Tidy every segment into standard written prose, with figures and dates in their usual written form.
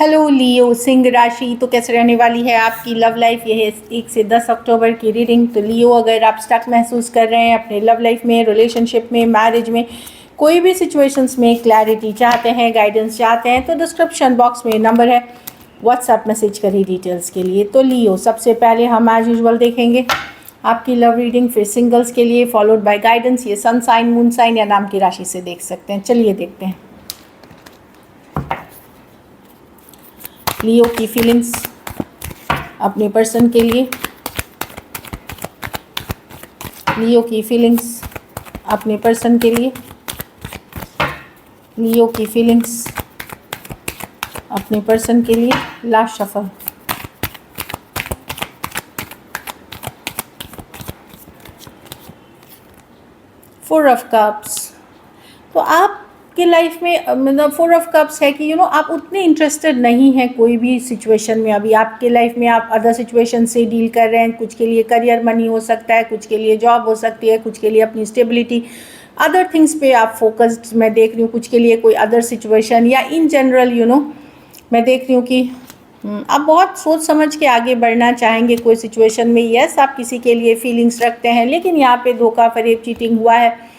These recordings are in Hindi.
हेलो लियो सिंह राशि, तो कैसे रहने वाली है आपकी लव लाइफ। ये है 1 से 10 अक्टूबर की रीडिंग। तो लियो, अगर आप स्टक महसूस कर रहे हैं अपने लव लाइफ में, रिलेशनशिप में, मैरिज में, कोई भी सिचुएशंस में क्लैरिटी चाहते हैं, गाइडेंस चाहते हैं, तो डिस्क्रिप्शन बॉक्स में नंबर है, व्हाट्सएप मैसेज करिए डिटेल्स के लिए। तो लियो, सबसे पहले हम एज यूजुअल देखेंगे आपकी लव रीडिंग, फिर सिंगल्स के लिए, फॉलोड बाय गाइडेंस। ये सन साइन, मून साइन या नाम की राशि से देख सकते हैं। चलिए देखते हैं लियो की फीलिंग्स अपने पर्सन के लिए। लियो की फीलिंग्स अपने पर्सन के लिए। लियो की फीलिंग्स अपने पर्सन के लिए। Last shuffle. Four of cups. तो आपके लाइफ में मतलब फोर ऑफ कप्स है कि आप उतने इंटरेस्टेड नहीं हैं कोई भी सिचुएशन में। अभी आपके लाइफ में आप अदर सिचुएशन से डील कर रहे हैं। कुछ के लिए करियर मनी हो सकता है, कुछ के लिए जॉब हो सकती है, कुछ के लिए अपनी स्टेबिलिटी, अदर थिंग्स पे आप फोकस्ड मैं देख रही हूँ। कुछ के लिए कोई अदर सिचुएशन, या इन जनरल मैं देख रही हूँ कि आप बहुत सोच समझ के आगे बढ़ना चाहेंगे कोई सिचुएशन में। यस, आप किसी के लिए फीलिंग्स रखते हैं, लेकिन यहाँ पे धोखा फरेब चीटिंग हुआ है,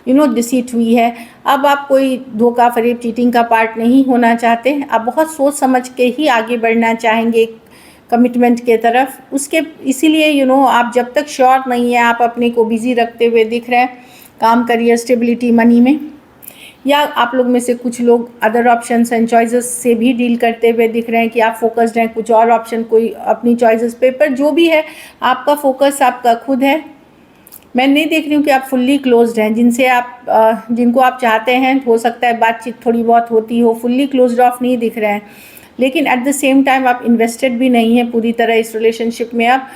डिसीट हुई है। अब आप कोई धोखा फरेब चीटिंग का पार्ट नहीं होना चाहते। आप बहुत सोच समझ के ही आगे बढ़ना चाहेंगे कमिटमेंट के तरफ। उसके इसीलिए आप जब तक श्योर नहीं है, आप अपने को बिजी रखते हुए दिख रहे हैं काम, करियर, स्टेबिलिटी, मनी में। या आप लोग में से कुछ लोग अदर ऑप्शंस एंड चॉइसेस से भी डील करते हुए दिख रहे हैं कि आप फोकस्ड हैं कुछ और ऑप्शन, कोई अपनी चॉइसेस पे। पर जो भी है, आपका फोकस आपका खुद है। मैं नहीं देख रही हूँ कि आप फुल्ली क्लोज्ड हैं। जिनको आप चाहते हैं, हो सकता है बातचीत थोड़ी बहुत होती हो, फुल्ली क्लोज्ड ऑफ नहीं दिख रहे हैं। लेकिन एट द सेम टाइम आप इन्वेस्टेड भी नहीं हैं पूरी तरह इस रिलेशनशिप में। आप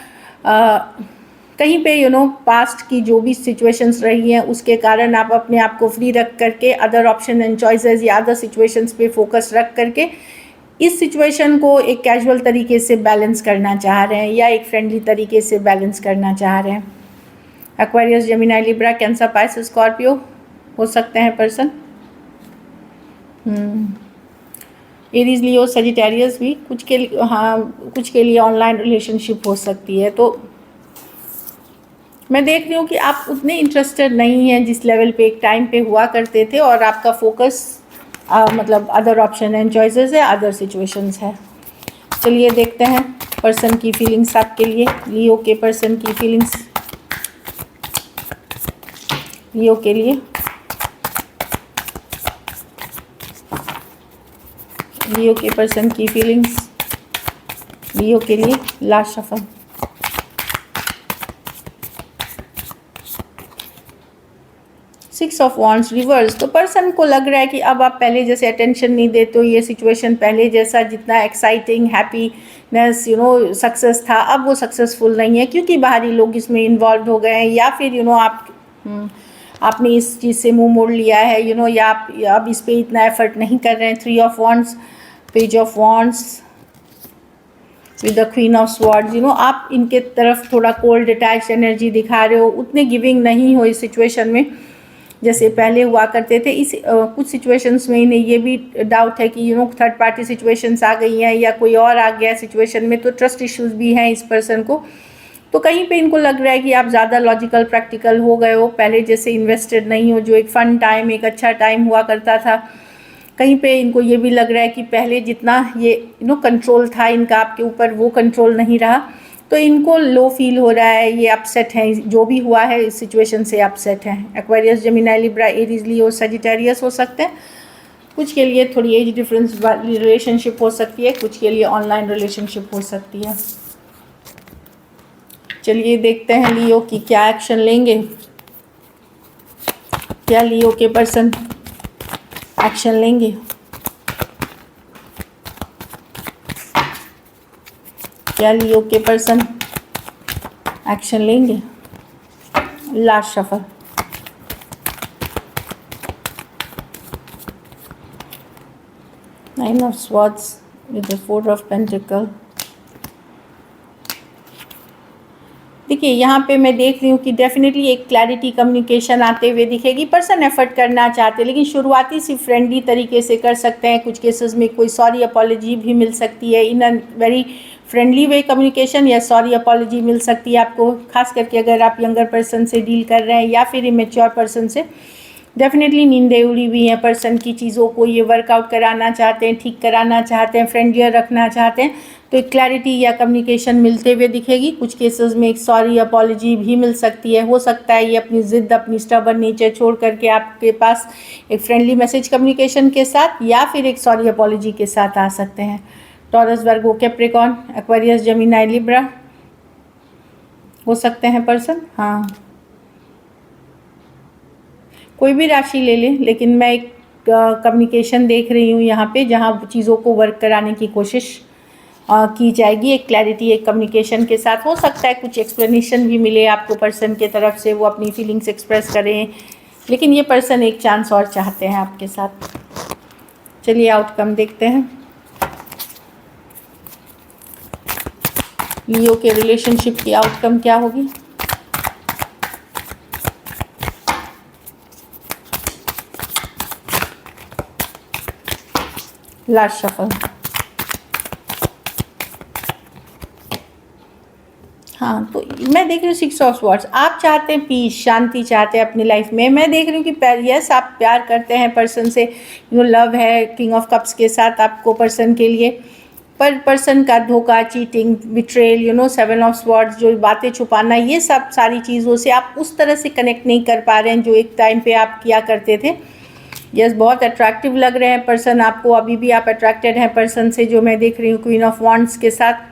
कहीं पे पास्ट की जो भी सिचुएशंस रही हैं उसके कारण आप अपने आप को फ्री रख करके अदर ऑप्शन एंड चॉइसेस या अदर सिचुएशंस पे फोकस रख करके इस सिचुएशन को एक कैजुअल तरीके से बैलेंस करना चाह रहे हैं, या एक फ्रेंडली तरीके से बैलेंस करना चाह रहे हैं। Aquarius, Gemini, Libra, Cancer, Pisces, Scorpio हो सकते हैं पर्सन। एरीज, लियो, सजिटेरियस भी कुछ के लिए। हाँ, कुछ के लिए ऑनलाइन रिलेशनशिप हो सकती है। तो मैं देख रही हूँ कि आप उतने इंटरेस्टेड नहीं हैं जिस लेवल पे एक टाइम पे हुआ करते थे, और आपका फोकस मतलब अदर ऑप्शन एंड चॉइसेस है, अदर सिचुएशंस है। चलिए देखते हैं पर्सन की फीलिंग्स आपके लिए। लियो के पर्सन की फीलिंग्स लियो के लिए। लियो के पर्सन की फीलिंग्स लियो के लिए। Last shuffle. Six of wands reverse. तो पर्सन को लग रहा है कि अब आप पहले जैसे अटेंशन नहीं देते हो, ये सिचुएशन पहले जैसा जितना एक्साइटिंग, हैप्पीनेस, सक्सेस था, अब वो सक्सेसफुल नहीं है क्योंकि बाहरी लोग इसमें इन्वॉल्व हो गए हैं, या फिर आपने इस चीज़ से मुंह मोड़ लिया है, या आप अब इस पर इतना एफर्ट नहीं कर रहे हैं। 3 of wands, page of wands with the queen of swords. आप इनके तरफ थोड़ा कोल्ड डिटैच्ड एनर्जी दिखा रहे हो, उतने गिविंग नहीं हो इस सिचुएशन में जैसे पहले हुआ करते थे। कुछ सिचुएशंस में इन्हें ये भी डाउट है कि थर्ड पार्टी सिचुएशंस आ गई हैं, या कोई और आ गया सिचुएशन में, तो ट्रस्ट इश्यूज भी हैं इस पर्सन को। तो कहीं पे इनको लग रहा है कि आप ज़्यादा लॉजिकल, प्रैक्टिकल हो गए हो, पहले जैसे इन्वेस्टेड नहीं हो। जो एक फ़न टाइम, एक अच्छा टाइम हुआ करता था, कहीं पे इनको ये भी लग रहा है कि पहले जितना ये कंट्रोल था इनका आपके ऊपर, वो कंट्रोल नहीं रहा। तो इनको लो फील हो रहा है, ये अपसेट हैं, जो भी हुआ है इस सिचुएशन से अपसेट हैं। Aquarius, Gemini, Libra, Aries, Leo, Sagittarius हो सकते हैं। कुछ के लिए थोड़ी एज डिफरेंस वाली रिलेशनशिप हो सकती है, कुछ के लिए ऑनलाइन रिलेशनशिप हो सकती है। चलिए देखते हैं लियो की क्या एक्शन लेंगे। क्या लियो के पर्सन एक्शन लेंगे? क्या लियो के पर्सन एक्शन लेंगे? Last shuffle. Nine of swords with the 4 of pentacle, देखिए यहाँ पे मैं देख रही हूँ कि डेफिनेटली एक क्लैरिटी कम्युनिकेशन आते हुए दिखेगी। पर्सन एफर्ट करना चाहते हैं, लेकिन शुरुआती सी फ्रेंडली तरीके से कर सकते हैं। कुछ केसेस में कोई सॉरी अपॉलॉजी भी मिल सकती है, in a very friendly way communication, या सॉरी अपॉलॉजी मिल सकती है आपको, खास करके अगर आप यंगर पर्सन से डील कर रहे हैं या फिर इमेच्योर पर्सन से। डेफिनेटली नींदें उड़ी हुई हैं पर्सन की, चीज़ों को ये वर्कआउट कराना चाहते हैं, ठीक कराना चाहते हैं, फ्रेंडलियर रखना चाहते हैं, तो एक क्लैरिटी या कम्युनिकेशन मिलते हुए दिखेगी। कुछ केसेस में एक सॉरी अपॉलॉजी भी मिल सकती है। हो सकता है ये अपनी ज़िद, अपनी स्टबर्न नेचर छोड़ करके आपके पास एक फ्रेंडली मैसेज कम्युनिकेशन के साथ या फिर एक सॉरी अपॉलॉजी के साथ आ सकते हैं। टॉरस, वर्गो, कैप्रिकॉर्न, एक्वेरियस, जेमिनी, लिब्रा हो सकते हैं पर्सन। हाँ, कोई भी राशि ले लें, लेकिन मैं एक कम्युनिकेशन देख रही हूँ यहाँ पे, जहाँ चीज़ों को वर्क कराने की कोशिश की जाएगी एक क्लैरिटी, एक कम्युनिकेशन के साथ। हो सकता है कुछ एक्सप्लेनेशन भी मिले आपको पर्सन के तरफ से, वो अपनी फीलिंग्स एक्सप्रेस करें, लेकिन ये पर्सन एक चांस और चाहते हैं आपके साथ। चलिए आउटकम देखते हैं। लियो के रिलेशनशिप की आउटकम क्या होगी? Last shuffle. हाँ, तो मैं देख रही हूँ 6 ऑफ स्वॉर्ड्स। आप चाहते हैं पीस, शांति चाहते हैं अपनी लाइफ में। मैं देख रही हूँ कि यस, आप प्यार करते हैं पर्सन से, लव है किंग ऑफ कप्स के साथ आपको पर्सन के लिए, पर पर्सन का धोखा, चीटिंग, बिट्रेल, 7 ऑफ स्वॉर्ड्स, जो बातें छुपाना, ये सब सारी चीज़ों से आप उस तरह से कनेक्ट नहीं कर पा रहे हैं जो एक टाइम पे आप किया करते थे। यस, बहुत अट्रैक्टिव लग रहे हैं पर्सन आपको, अभी भी आप अट्रैक्टेड हैं पर्सन से, जो मैं देख रही हूँ क्वीन ऑफ वॉन्ड्स के साथ।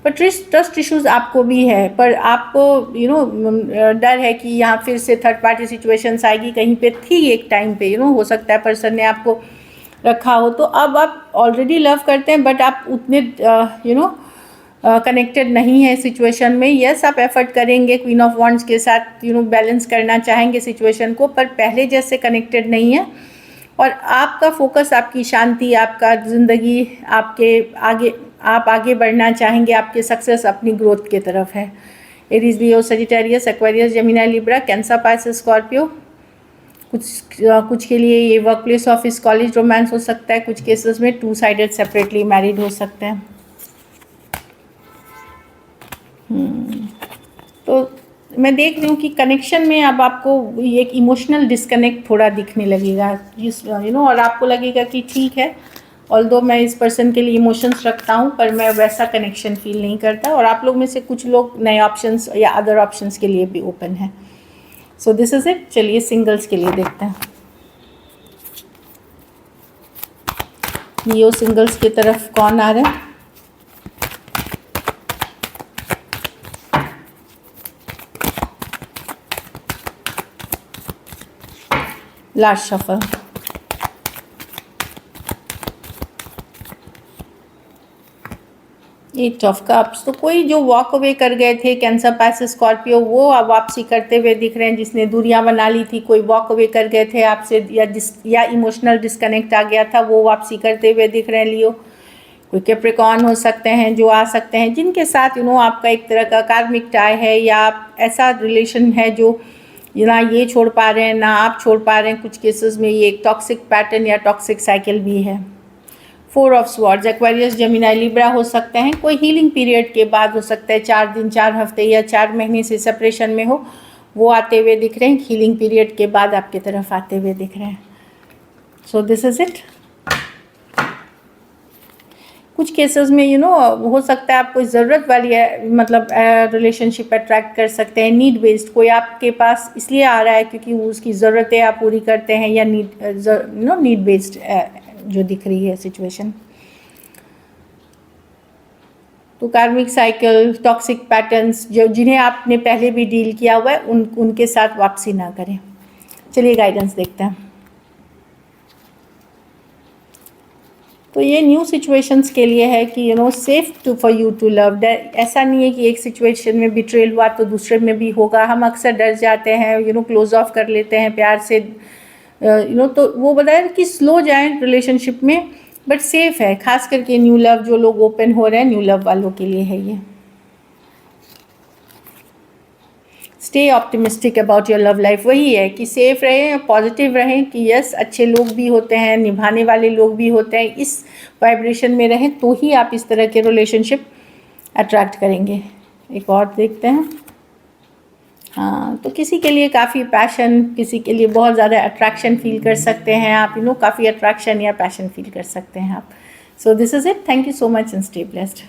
पर ट्रस्ट इश्यूज आपको भी है, पर आपको डर है कि यहाँ फिर से थर्ड पार्टी सिचुएशंस आएगी। कहीं पे थी एक टाइम पे, हो सकता है पर्सन ने आपको रखा हो, तो अब आप ऑलरेडी लव करते हैं, बट आप उतने कनेक्टेड नहीं है सिचुएशन में। यस, आप एफर्ट करेंगे क्वीन ऑफ वॉन्ड्स के साथ, बैलेंस करना चाहेंगे सिचुएशन को, पर पहले जैसे कनेक्टेड नहीं है। और आपका फोकस, आपकी शांति, आपका ज़िंदगी, आप आगे बढ़ना चाहेंगे, आपके सक्सेस, अपनी ग्रोथ की तरफ है। Aries, Leo, Sagittarius, Aquarius, Gemini, Libra, Cancer, Pisces, Scorpio. कुछ के लिए ये work place, office, college romance हो सकता है। कुछ केसेस में 2 साइडेड सेपरेटली मैरिड हो सकते हैं। तो मैं देख रही हूँ कि कनेक्शन में अब आपको एक इमोशनल डिस्कनेक्ट थोड़ा दिखने लगेगा, जिस और आपको लगेगा कि ठीक है, ऑल्दो मैं इस पर्सन के लिए इमोशंस रखता हूँ, पर मैं वैसा कनेक्शन फील नहीं करता। और आप लोग में से कुछ लोग नए ऑप्शंस या अदर ऑप्शंस के लिए भी ओपन हैं। So this is it. चलिए सिंगल्स के लिए देखते हैं। लियो सिंगल्स की तरफ कौन आ रहा है? Last shuffle. Eight of cups. तो कोई जो वॉक अवे कर गए थे, कैंसर, पाइसेस, स्कॉर्पियो, वो अब वापसी करते हुए दिख रहे हैं। जिसने दूरियां बना ली थी, कोई वॉक अवे कर गए थे आपसे, या इमोशनल डिस्कनेक्ट आ गया था, वो वापसी करते हुए दिख रहे हैं लियो। कोई कैप्रिकॉर्न हो सकते हैं जो आ सकते हैं, जिनके साथ आपका एक तरह का कार्मिक टाई है, या आप ऐसा रिलेशन है जो ना ये छोड़ पा रहे हैं ना आप छोड़ पा रहे हैं। कुछ केसेस में ये एक टॉक्सिक पैटर्न या टॉक्सिक साइकिल भी है। 4 of swords, Aquarius, Gemini, Libra हो सकते हैं। कोई हीलिंग पीरियड के बाद हो सकता है, 4 दिन, 4 हफ्ते या 4 महीने से सेपरेशन में हो, वो आते हुए दिख रहे हैं। हीलिंग पीरियड के बाद आपकी तरफ आते हुए दिख रहे हैं। So this is it. कुछ केसेस में हो सकता है आपको ज़रूरत वाली मतलब रिलेशनशिप अट्रैक्ट कर सकते हैं। नीड बेस्ड, कोई आपके पास इसलिए आ रहा है क्योंकि उसकी ज़रूरतें आप पूरी करते हैं, या नीड बेस्ड जो दिख रही है सिचुएशन। तो कार्मिक साइकिल, टॉक्सिक पैटर्न्स जिन्हें आपने पहले भी डील किया हुआ है, उनके साथ वापसी ना करें। चलिए गाइडेंस देखते हैं। तो ये न्यू सिचुएशंस के लिए है कि safe for you to love. ऐसा नहीं है कि एक सिचुएशन में बिट्रेल हुआ तो दूसरे में भी होगा। हम अक्सर डर जाते हैं, क्लोज ऑफ कर लेते हैं प्यार से, तो वो बताया कि स्लो जाएं रिलेशनशिप में, बट सेफ है। खास करके न्यू लव, जो लोग ओपन हो रहे हैं, न्यू लव वालों के लिए है ये। Stay optimistic about your love life. वही है कि सेफ रहें, पॉजिटिव रहें कि यस अच्छे लोग भी होते हैं, निभाने वाले लोग भी होते हैं, इस वाइब्रेशन में रहें तो ही आप इस तरह के रिलेशनशिप अट्रैक्ट करेंगे। एक और देखते हैं। हाँ, तो किसी के लिए काफ़ी पैशन, किसी के लिए बहुत ज़्यादा अट्रैक्शन फील कर सकते हैं आप, काफ़ी अट्रैक्शन या पैशन फील कर सकते हैं आप। So this is it, thank you so much and stay blessed.